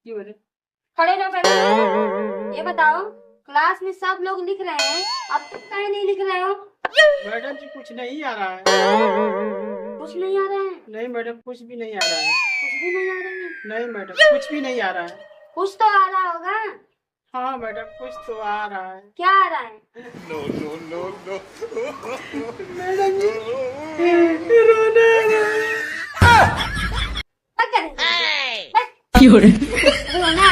क्यों रे? खड़े रहो पहले। ये बताओ, क्लास में सब लोग लिख रहे हैं, अब तक काहे नहीं लिख रहे हो? मैडम जी कुछ नहीं आ रहा है। कुछ नहीं आ रहा है? नहीं मैडम कुछ भी नहीं आ रहा है। कुछ भी नहीं आ रहा है? नहीं मैडम कुछ भी नहीं आ रहा है। कुछ तो आ रहा होगा। हाँ मैडम कुछ तो आ रहा है। क्या आ रहा है? मैडम जी रोना आ रहा है। क्या करेंगे? क्यों रे? रोना